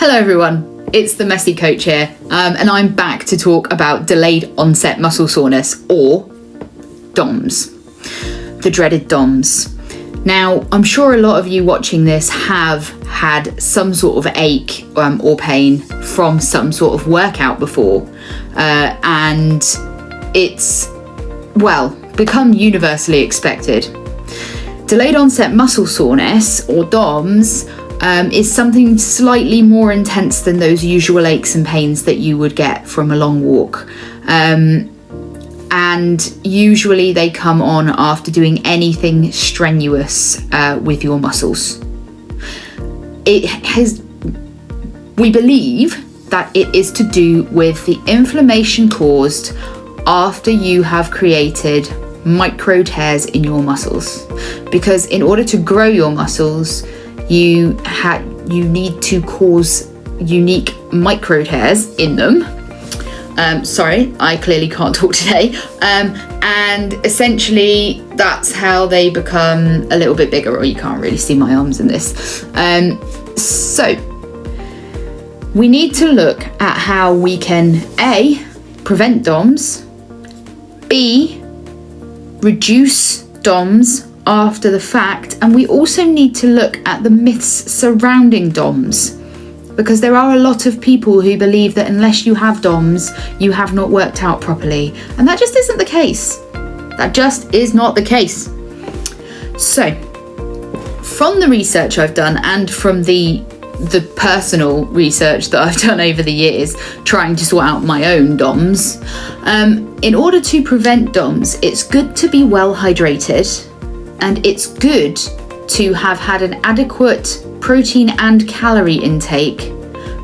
Hello everyone, it's the Messy Coach here, and I'm back to talk about delayed onset muscle soreness, or DOMS, the dreaded DOMS. Now, I'm sure a lot of you watching this have had some sort of ache or pain from some sort of workout before, and it's, become universally expected. Delayed onset muscle soreness, or DOMS, is something slightly more intense than those usual aches and pains that you would get from a long walk. And usually they come on after doing anything strenuous with your muscles. We believe that it is to do with the inflammation caused after you have created micro tears in your muscles. Because in order to grow your muscles, you need to cause unique micro tears in them. Sorry, I clearly can't talk today. And essentially that's how they become a little bit bigger, or you can't really see my arms in this. So we need to look at how we can A, prevent DOMS, B, reduce DOMS after the fact, and we also need to look at the myths surrounding DOMS, because there are a lot of people who believe that unless you have DOMS, you have not worked out properly, and that just isn't the case. That just is not the case. So, from the research I've done and from the personal research that I've done over the years, trying to sort out my own DOMS, in order to prevent DOMS, it's good to be well hydrated, and it's good to have had an adequate protein and calorie intake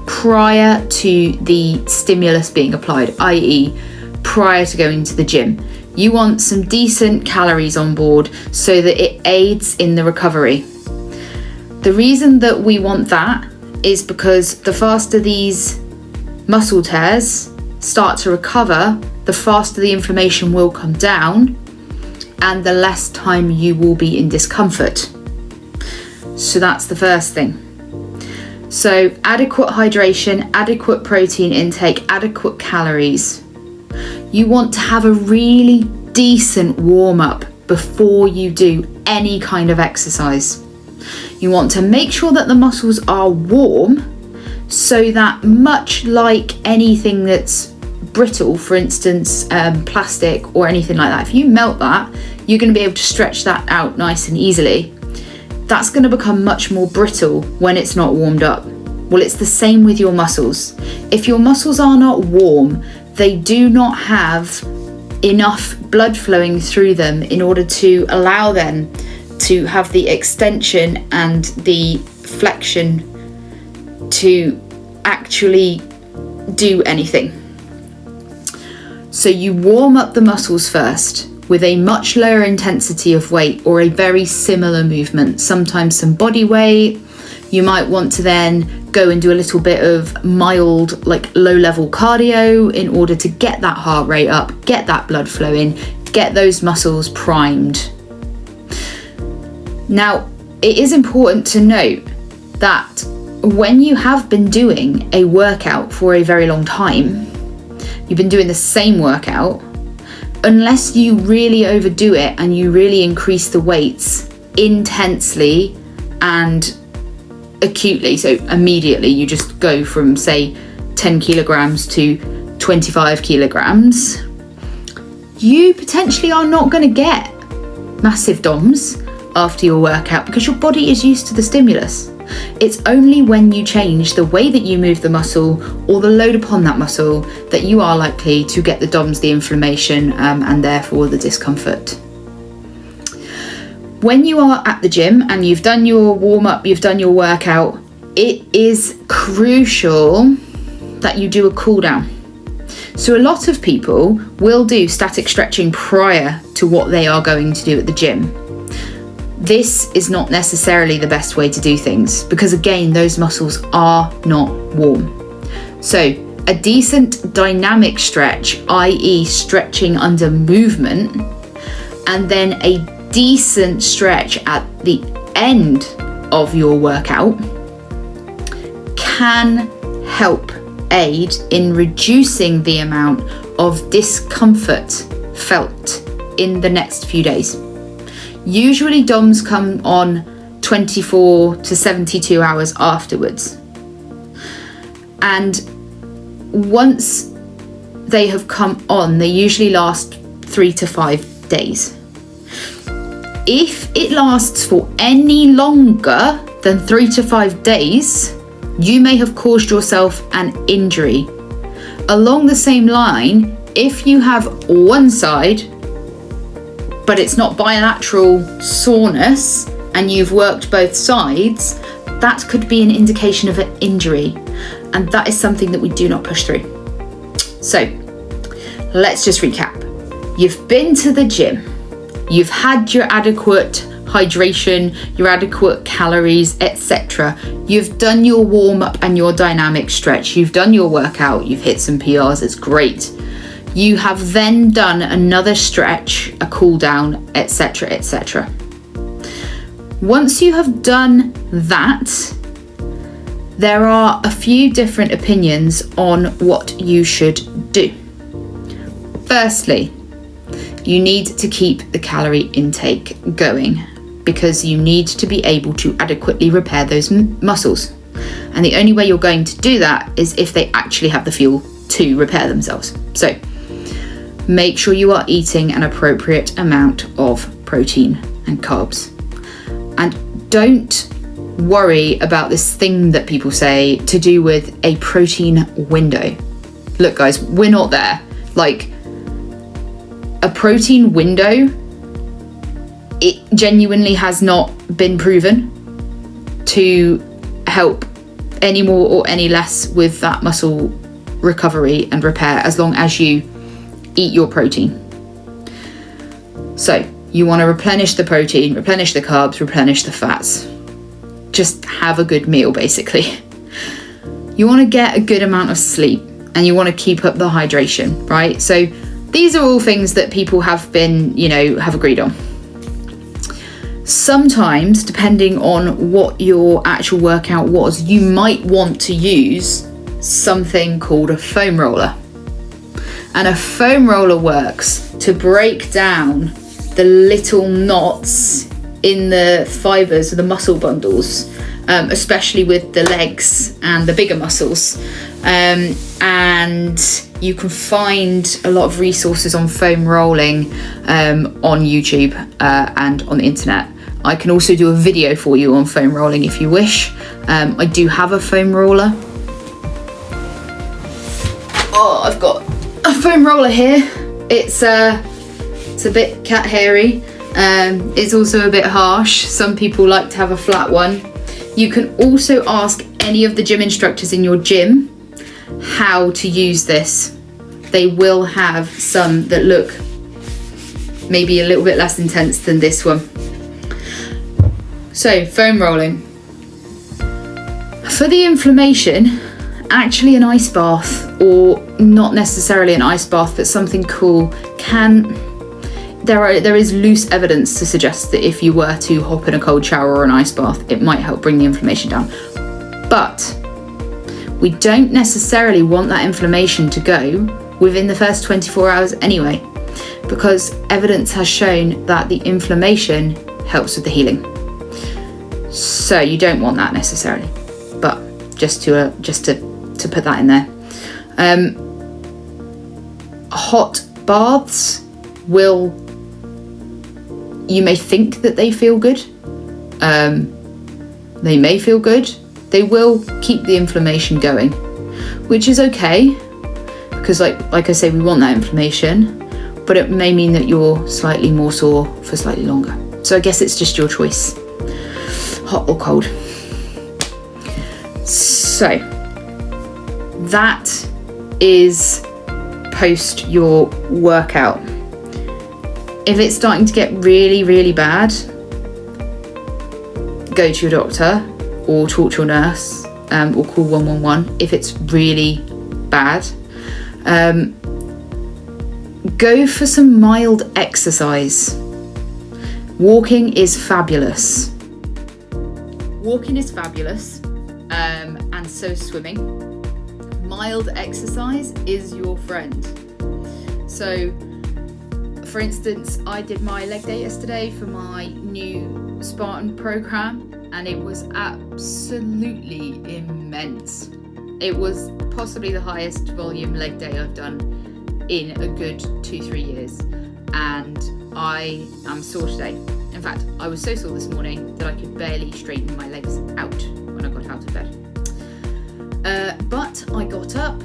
prior to the stimulus being applied, i.e. prior to going to the gym. You want some decent calories on board so that it aids in the recovery. The reason that we want that is because the faster these muscle tears start to recover, the faster the inflammation will come down, and the less time you will be in discomfort. So that's the first thing. So adequate hydration, adequate protein intake, adequate calories. You want to have a really decent warm-up before you do any kind of exercise. You want to make sure that the muscles are warm, so that much like anything that's brittle, for instance, plastic or anything like that, if you melt that, you're going to be able to stretch that out nice and easily. That's going to become much more brittle when it's not warmed up. Well, it's the same with your muscles. If your muscles are not warm, they do not have enough blood flowing through them in order to allow them to have the extension and the flexion to actually do anything. So you warm up the muscles first with a much lower intensity of weight or a very similar movement, sometimes some body weight. You might want to then go and do a little bit of mild, low-level cardio in order to get that heart rate up, get that blood flowing, get those muscles primed. Now, it is important to note that when you have been doing a workout for a very long time, you've been doing the same workout, unless you really overdo it and you really increase the weights intensely and acutely, so immediately you just go from say 10 kilograms to 25 kilograms, you potentially are not going to get massive DOMS after your workout because your body is used to the stimulus. It's only when you change the way that you move the muscle or the load upon that muscle that you are likely to get the DOMS, the inflammation, and therefore the discomfort. When you are at the gym and you've done your warm-up, you've done your workout, it is crucial that you do a cool down. So a lot of people will do static stretching prior to what they are going to do at the gym. This is not necessarily the best way to do things because, again, those muscles are not warm. So a decent dynamic stretch, i.e. stretching under movement, and then a decent stretch at the end of your workout can help aid in reducing the amount of discomfort felt in the next few days. Usually DOMS come on 24 to 72 hours afterwards. And once they have come on, they usually last 3 to 5 days. If it lasts for any longer than 3 to 5 days, you may have caused yourself an injury. Along the same line, if you have one side, but it's not bilateral soreness, and you've worked both sides, that could be an indication of an injury. And that is something that we do not push through. So let's just recap. You've been to the gym. You've had your adequate hydration, your adequate calories, etc. You've done your warm up and your dynamic stretch. You've done your workout. You've hit some PRs. It's great. You have then done another stretch, a cool down, etc., etc. Once you have done that, there are a few different opinions on what you should do. Firstly, you need to keep the calorie intake going because you need to be able to adequately repair those muscles. And the only way you're going to do that is if they actually have the fuel to repair themselves. So make sure you are eating an appropriate amount of protein and carbs. And don't worry about this thing that people say to do with a protein window. Look guys, we're not there. Like, a protein window, it genuinely has not been proven to help any more or any less with that muscle recovery and repair as long as you eat your protein. So you want to replenish the protein, replenish the carbs, replenish the fats. Just have a good meal, basically. You want to get a good amount of sleep and you want to keep up the hydration, right? So these are all things that people have been, have agreed on. Sometimes, depending on what your actual workout was, you might want to use something called a foam roller. And a foam roller works to break down the little knots in the fibers of the muscle bundles, especially with the legs and the bigger muscles. And you can find a lot of resources on foam rolling on YouTube and on the internet. I can also do a video for you on foam rolling if you wish. I do have a foam roller. Oh, I've got a foam roller here. It's a bit cat hairy. It's also a bit harsh. Some people like to have a flat one. You can also ask any of the gym instructors in your gym how to use this. They will have some that look maybe a little bit less intense than this one. So, foam rolling. For the inflammation, actually an ice bath, or not necessarily an ice bath, but something cool there is loose evidence to suggest that if you were to hop in a cold shower or an ice bath, it might help bring the inflammation down. But we don't necessarily want that inflammation to go within the first 24 hours anyway, because evidence has shown that the inflammation helps with the healing. So you don't want that necessarily, but just to put that in there. Hot baths you may think that they feel good. They may feel good. They will keep the inflammation going, which is okay, because like I say, we want that inflammation, but it may mean that you're slightly more sore for slightly longer. So I guess it's just your choice, hot or cold. So that is post your workout. If it's starting to get really, really bad, go to your doctor or talk to your nurse, or call 111 if it's really bad. Go for some mild exercise. Walking is fabulous. And so is swimming. Mild exercise is your friend. So, for instance, I did my leg day yesterday for my new Spartan program, and it was absolutely immense. It was possibly the highest volume leg day I've done in a good 2-3 years, and I am sore today. In fact, I was so sore this morning that I could barely straighten my legs out when I got out of bed. But I got up,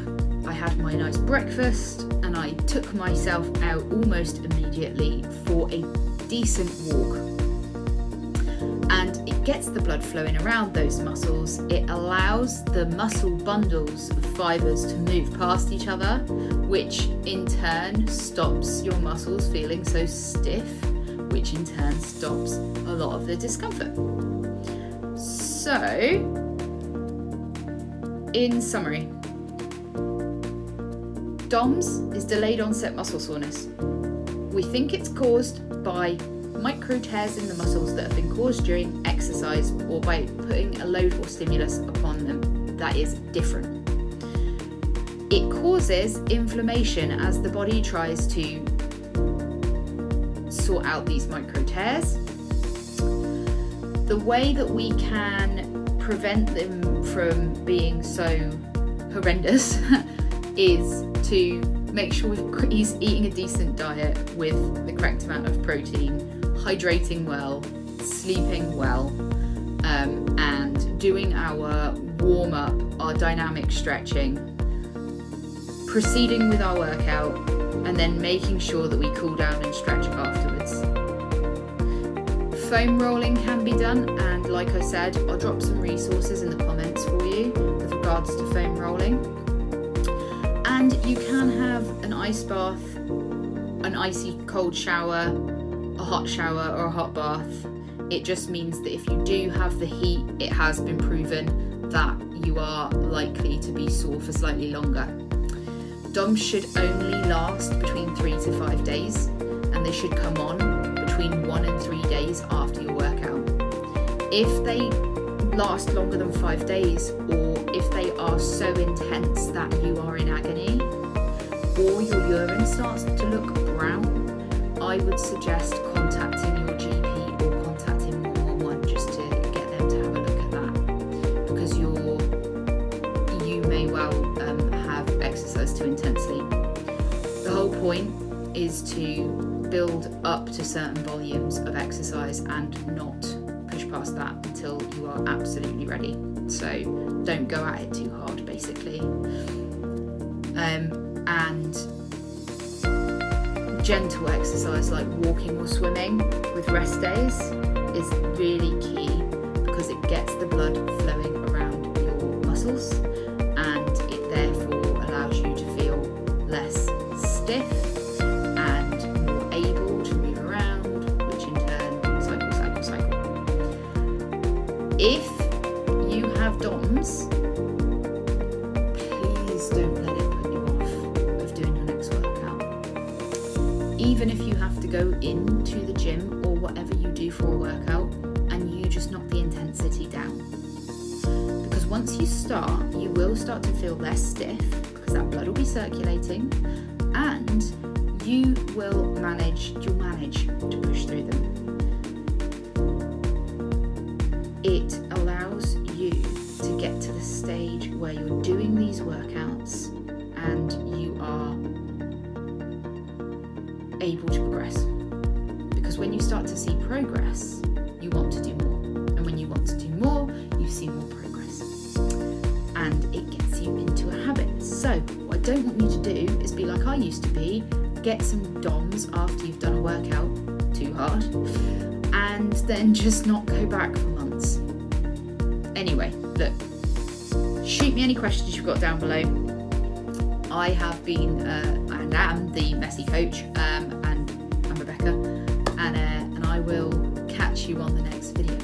I had my nice breakfast, and I took myself out almost immediately for a decent walk. And it gets the blood flowing around those muscles. It allows the muscle bundles of fibres to move past each other, which in turn stops your muscles feeling so stiff, which in turn stops a lot of the discomfort. So, in summary, DOMS is delayed onset muscle soreness. We think it's caused by micro tears in the muscles that have been caused during exercise or by putting a load or stimulus upon them that is different. It causes inflammation as the body tries to sort out these micro tears. The way that we can prevent them from being so horrendous is to make sure he's eating a decent diet with the correct amount of protein, hydrating well, sleeping well, and doing our warm-up, our dynamic stretching, proceeding with our workout, and then making sure that we cool down and stretch afterwards. Foam rolling can be done, and like I said, I'll drop some resources in the comments for you with regards to foam rolling. And you can have an ice bath, an icy cold shower, a hot shower or a hot bath. It just means that if you do have the heat, it has been proven that you are likely to be sore for slightly longer. DOMS should only last between 3 to 5 days, and they should come on between 1 and 3 days after your workout. If they last longer than 5 days, or if they are so intense that you are in agony, or your urine starts to look brown, I would suggest contacting your GP or contacting 111 just to get them to have a look at that, because you may well have exercised too intensely. The whole point is to build up to certain volumes of exercise and not push past that until you are absolutely ready. So don't go at it too hard, basically. And gentle exercise like walking or swimming with rest days is really key, because it gets the blood flowing around your muscles, and it therefore allows you to feel less stiff and more able to move around, which in turn cycle. If you have DOMS, please don't let it put you off of doing your next workout. Even if you have to go into the gym or whatever you do for a workout and you just knock the intensity down. Because once you start, you will start to feel less stiff because that blood will be circulating, and you'll manage to push through them. It allows you to get to the stage where you're doing these workouts and you are able to progress. Because when you start to see progress, you want to do more. And when you want to do more, you see more progress. And it gets you into a habit. So what I don't want you to do is be like I used to be, get some DOMS after you've done a workout too hard, and then just not go back for months. Anyway, look, shoot me any questions you've got down below. I have been and am the messy coach, and I'm Rebecca, and I will catch you on the next video.